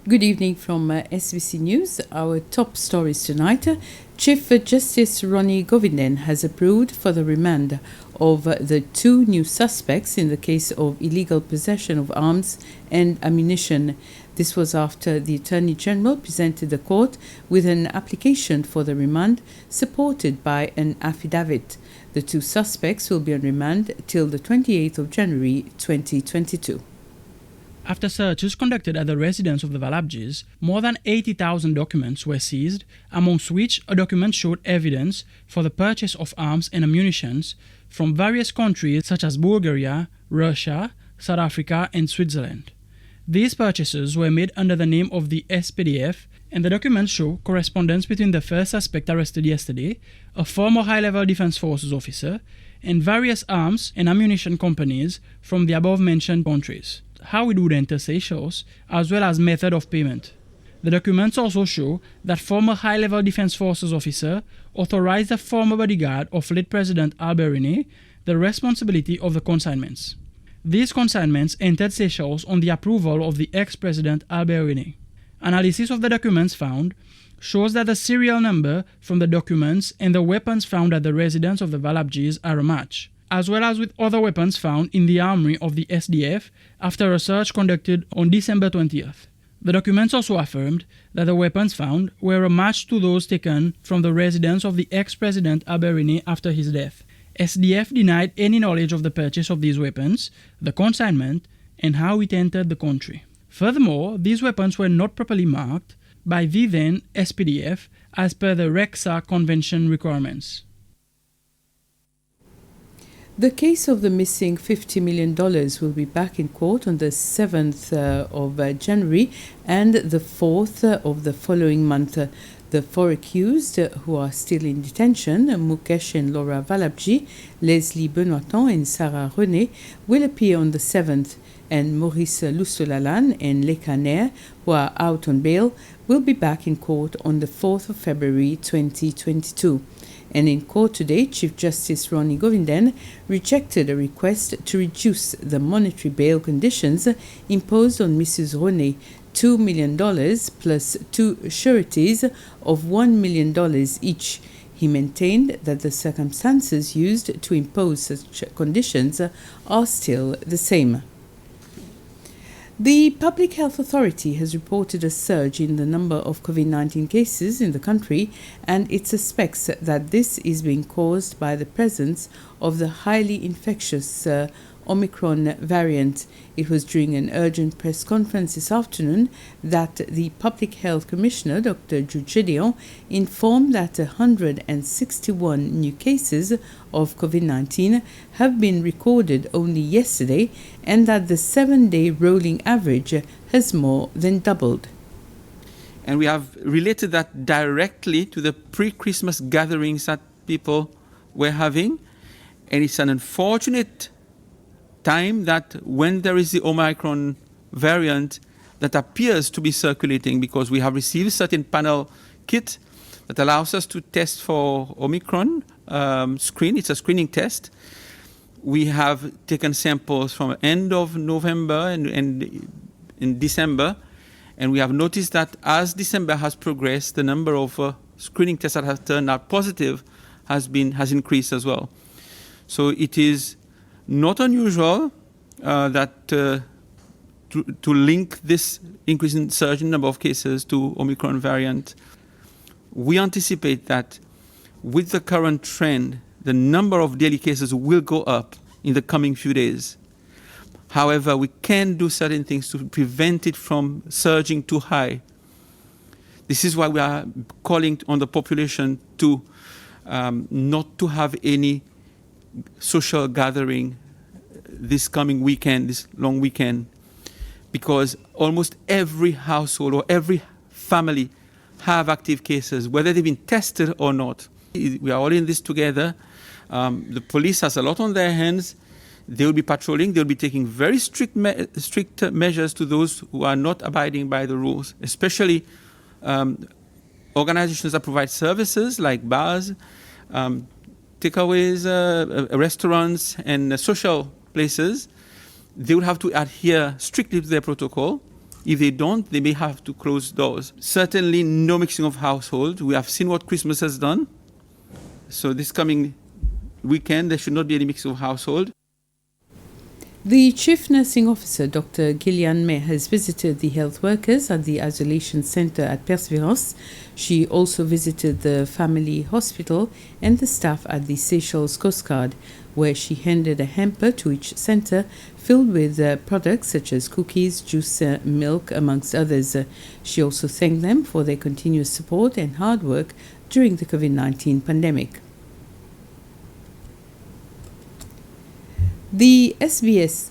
Good evening from SBC News. Our top stories tonight. Chief Justice Ronnie Govinden has approved for the remand of the two new suspects in the case of illegal possession of arms and ammunition. This was after the Attorney General presented the court with an application for the remand supported by an affidavit. The two suspects will be on remand till the 28th of January 2022. After searches conducted at the residence of the Valabjis, more than 80,000 documents were seized, amongst which a document showed evidence for the purchase of arms and ammunition from various countries such as Bulgaria, Russia, South Africa and Switzerland. These purchases were made under the name of the SPDF, and the documents show correspondence between the first suspect arrested yesterday, a former high-level Defense Forces officer, and various arms and ammunition companies from the above-mentioned countries, how it would enter Seychelles, as well as method of payment. The documents also show that former high-level Defense Forces officer authorized the former bodyguard of late President Alberini the responsibility of the consignments. These consignments entered Seychelles on the approval of the ex-President Alberini. Analysis of the documents found shows that the serial number from the documents and the weapons found at the residence of the Valabjis are a match, as well as with other weapons found in the armory of the SDF after a search conducted on December 20th. The documents also affirmed that the weapons found were a match to those taken from the residence of the ex-President Alberini after his death. SDF denied any knowledge of the purchase of these weapons, the consignment, and how it entered the country. Furthermore, these weapons were not properly marked by the then SPDF as per the REXA Convention requirements. The case of the missing $50 million will be back in court on the 7th of January and the 4th of the following month. The four accused, who are still in detention, Mukesh and Laura Valabji, Leslie Benoiton and Sarah René, will appear on the 7th, and Maurice Lustolalan and Leka Nair, who are out on bail, will be back in court on the 4th of February 2022. And in court today, Chief Justice Ronnie Govinden rejected a request to reduce the monetary bail conditions imposed on Mrs. René, $2 million plus two sureties of $1 million each. He maintained that the circumstances used to impose such conditions are still the same. The Public Health Authority has reported a surge in the number of COVID-19 cases in the country, and it suspects that this is being caused by the presence of the highly infectious Omicron variant. It was during an urgent press conference this afternoon that the Public Health Commissioner, Dr. Jude Gedeon, informed that 161 new cases of COVID-19 have been recorded only yesterday, and that the 7-day rolling average has more than doubled. And we have related that directly to the pre-Christmas gatherings that people were having, and it's an unfortunate time that when there is the Omicron variant that appears to be circulating, because we have received certain panel kit that allows us to test for Omicron screen. It's a screening test. We have taken samples from end of November and in December, and we have noticed that as December has progressed, the number of screening tests that have turned out positive has increased as well. So it is not unusual that to link this increase in surge in number of cases to Omicron variant. We anticipate that with the current trend, the number of daily cases will go up in the coming few days. However, we can do certain things to prevent it from surging too high. This is why we are calling on the population to not to have any social gathering this coming weekend, this long weekend, because almost every household or every family have active cases, whether they've been tested or not. We are all in this together. The police has a lot on their hands. They will be patrolling. They'll be taking very strict measures to those who are not abiding by the rules, especially organizations that provide services like bars, takeaways, restaurants, and social places. They will have to adhere strictly to their protocol. If they don't, they may have to close doors. Certainly no mixing of households. We have seen what Christmas has done. So this coming weekend, there should not be any mixing of household. The Chief Nursing Officer, Dr. Gillian May, has visited the health workers at the isolation centre at Perseverance. She also visited the family hospital and the staff at the Seychelles Coast Guard, where she handed a hamper to each centre filled with products such as cookies, juice, milk, amongst others. She also thanked them for their continuous support and hard work during the COVID-19 pandemic. The SBS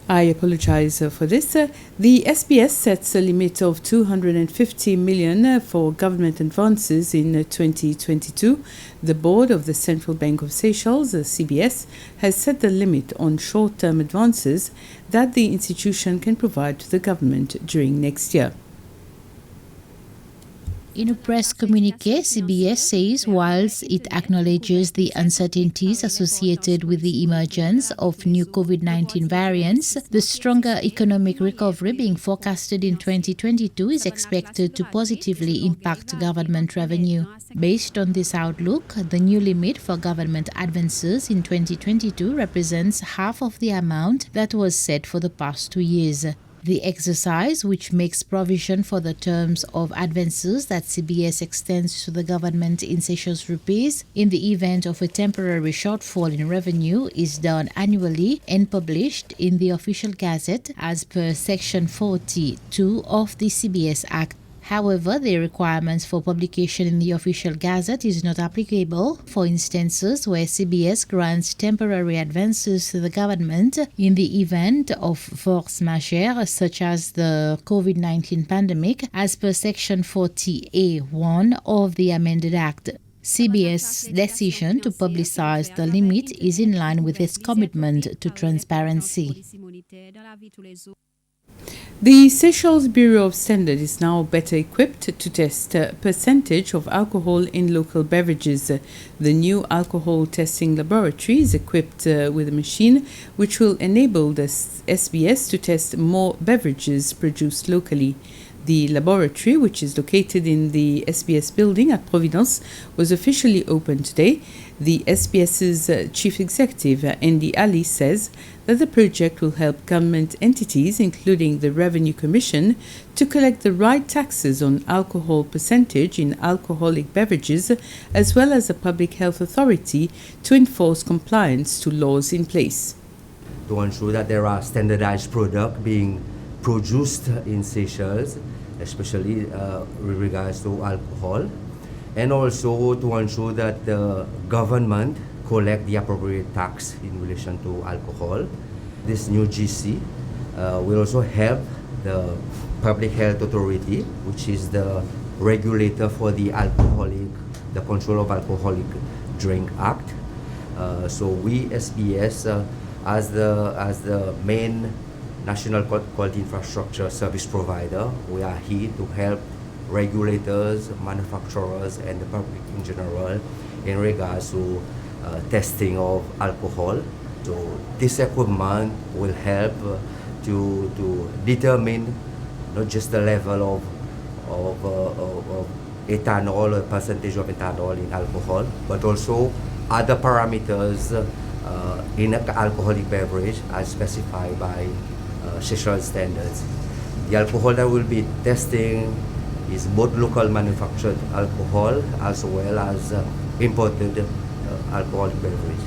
I apologize for this. The SBS sets a limit of 250 million for government advances in 2022. The board of the Central Bank of Seychelles, CBS, has set the limit on short-term advances that the institution can provide to the government during next year. In a press communiqué, CBS says whilst it acknowledges the uncertainties associated with the emergence of new COVID-19 variants, the stronger economic recovery being forecasted in 2022 is expected to positively impact government revenue. Based on this outlook, the new limit for government advances in 2022 represents half of the amount that was set for the past 2 years. The exercise, which makes provision for the terms of advances that CBS extends to the government in Seychelles rupees in the event of a temporary shortfall in revenue, is done annually and published in the official gazette as per Section 42 of the CBS Act. However, the requirements for publication in the official gazette is not applicable for instances where CBS grants temporary advances to the government in the event of force majeure such as the COVID-19 pandemic as per Section 40A1 of the amended Act. CBS' decision to publicize the limit is in line with its commitment to transparency. The Seychelles Bureau of Standards is now better equipped to test percentage of alcohol in local beverages. The new alcohol testing laboratory is equipped with a machine which will enable the SBS to test more beverages produced locally. The laboratory, which is located in the SBS building at Providence, was officially opened today. The SBS's chief executive, Andy Ali, says that the project will help government entities, including the Revenue Commission, to collect the right taxes on alcohol percentage in alcoholic beverages, as well as a public health authority to enforce compliance to laws in place. To ensure that there are standardized products being produced in Seychelles, especially with regards to alcohol, and also to ensure that the government collect the appropriate tax in relation to alcohol. This new GC will also help the Public Health Authority, which is the regulator for the Control of Alcoholic Drink Act. So we SBS as the main national quality infrastructure service provider, we are here to help regulators, manufacturers, and the public in general in regards to testing of alcohol. So this equipment will help to determine not just the level of ethanol or percentage of ethanol in alcohol, but also other parameters in an alcoholic beverage as specified by Seychelles standards. The alcohol that we'll be testing is both local manufactured alcohol as well as imported alcoholic beverage.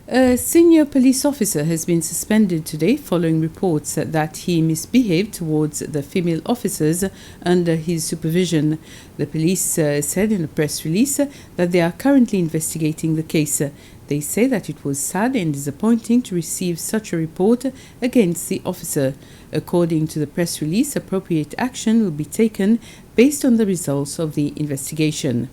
A senior police officer has been suspended today following reports that he misbehaved towards the female officers under his supervision. The police said in a press release that they are currently investigating the case. They say that it was sad and disappointing to receive such a report against the officer. According to the press release, appropriate action will be taken based on the results of the investigation.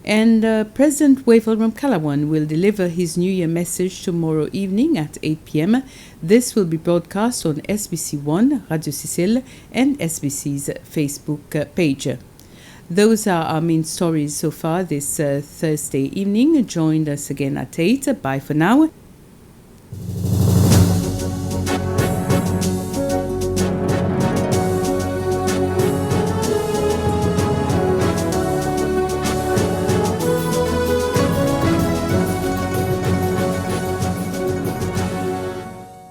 And President Wavell Ramkalawan will deliver his New Year message tomorrow evening at 8 p.m. This will be broadcast on SBC One, Radio Sicile, and SBC's Facebook page. Those are our main stories so far this Thursday evening. Join us again at 8. Bye for now.